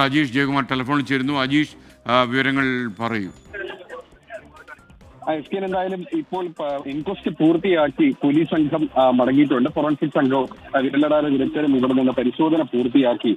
ഇപ്പോൾ അജീഷ് ജയകുമാർ ടെലിഫോണിൽ ചേരുന്നു. അജീഷ്, വിവരങ്ങൾ പറയൂ. എസ് കെ എന്തായാലും ഇപ്പോൾ ഇൻക്വസ്റ്റ് പൂർത്തിയാക്കി പോലീസ് സംഘം മടങ്ങിയിട്ടുണ്ട്. ഫോറൻസിക് സംഘവും വിരലടാര വിദഗ്ധരും ഇവിടെ നിന്ന് പരിശോധന പൂർത്തിയാക്കി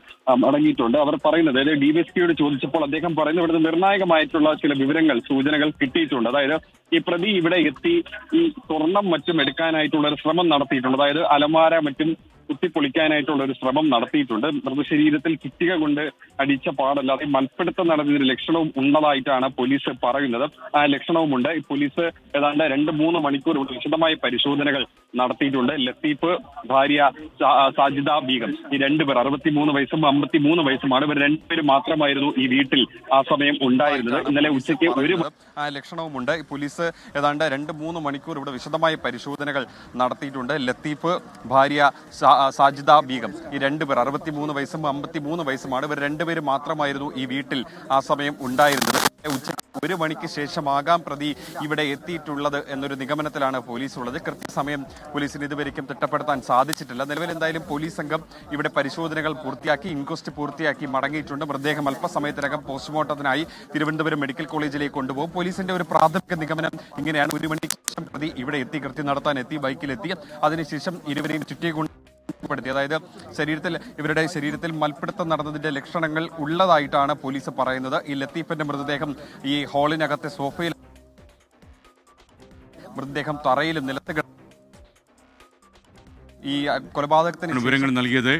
മടങ്ങിയിട്ടുണ്ട്. അവർ പറയുന്നത്, അതായത് ഡിവൈഎസ്പിയോട് ചോദിച്ചപ്പോൾ അദ്ദേഹം പറയുന്നത് ഇവിടുന്ന് നിർണായകമായിട്ടുള്ള ചില വിവരങ്ങൾ, സൂചനകൾ കിട്ടിയിട്ടുണ്ട്. അതായത് ഈ പ്രതി ഇവിടെ എത്തി ഈ സ്വർണം മറ്റും എടുക്കാനായിട്ടുള്ള ഒരു ശ്രമം നടത്തിയിട്ടുണ്ട്. അതായത് അലമാര മറ്റും കുത്തിപ്പൊളിക്കാനായിട്ടുള്ള ഒരു ശ്രമം നടത്തിയിട്ടുണ്ട്. മൃതശരീരത്തിൽ ചുറ്റിക കൊണ്ട് അടിച്ച പാടല്ലാതെ മൽപ്പിടുത്തം നടന്നതിന് ലക്ഷണവും ഉള്ളതായിട്ടാണ് പോലീസ് പറയുന്നത്. ആ ലക്ഷണവുമുണ്ട്. ഈ പോലീസ് ഏതാണ്ട് 2-3 മണിക്കൂർ വിശദമായ പരിശോധനകൾ നടത്തിയിട്ടുണ്ട്. ലത്തീഫ്, ഭാര്യ സാജിദ ബീഗം, ഈ രണ്ടുപേർ 63 വയസ്സും 53 വയസ്സുമാണ്. ഇവർ രണ്ടുപേരും മാത്രമായിരുന്നു ഈ വീട്ടിൽ ആ സമയം ഉണ്ടായിരുന്നത്. ഇന്നലെ ഉച്ചയ്ക്ക് ലക്ഷണവുമുണ്ട്. പോലീസ് ഏതാണ്ട് 2-3 മണിക്കൂർ ഇവിടെ വിശദമായ പരിശോധനകൾ നടത്തിയിട്ടുണ്ട്. ലത്തീഫ്, ഭാര്യ സാജിദ ബീഗം, ഈ രണ്ടുപേർ 63 വയസ്സും 53 വയസ്സുമാണ്. ഇവർ രണ്ടുപേരും മാത്രമായിരുന്നു ഈ വീട്ടിൽ ആ സമയം ഉണ്ടായിരുന്നത്. ഉച്ചയ്ക്ക് 1 മണിക്ക് ശേഷമാകാം പ്രതി ഇവിടെ എത്തിയിട്ടുള്ളത് എന്നൊരു നിഗമനത്തിലാണ് പോലീസ് ഉള്ളത്. കൃത്യസമയം പോലീസിന് ഇതുവരെയും തിട്ടപ്പെടുത്താൻ സാധിച്ചിട്ടില്ല. നിലവിൽ എന്തായാലും പോലീസ് സംഘം ഇവിടെ പരിശോധനകൾ പൂർത്തിയാക്കി, ഇൻക്വസ്റ്റ് പൂർത്തിയാക്കി മടങ്ങിയിട്ടുണ്ട്. മൃതദേഹം അല്പസമയത്തിനകം പോസ്റ്റ്മോർട്ടത്തിനായി തിരുവനന്തപുരം മെഡിക്കൽ കോളേജിലേക്ക് കൊണ്ടുപോകും. പോലീസിന്റെ ഒരു പ്രാഥമിക നിഗമനം ഇങ്ങനെയാണ്: 1 മണിക്ക് ശേഷം പ്രതി ഇവിടെ എത്തി, കൃത്യം നടത്താൻ എത്തി, ബൈക്കിലെത്തി. അതിനുശേഷം ഇരുവരെയും ചുറ്റിക്കൊണ്ട്, അതായത് ഇവരുടെ ശരീരത്തിൽ മൽപ്പിടുത്തം നടന്നതിന്റെ ലക്ഷണങ്ങൾ ഉള്ളതായിട്ടാണ് പോലീസ് പറയുന്നത്. ഈ ലത്തീഫിന്റെ മൃതദേഹം ഈ ഹാളിനകത്തെ സോഫയിൽ, മൃതദേഹം തറയിലും നിലത്ത്, ഈ കൊലപാതകത്തിന് വിവരങ്ങൾ നൽകിയത്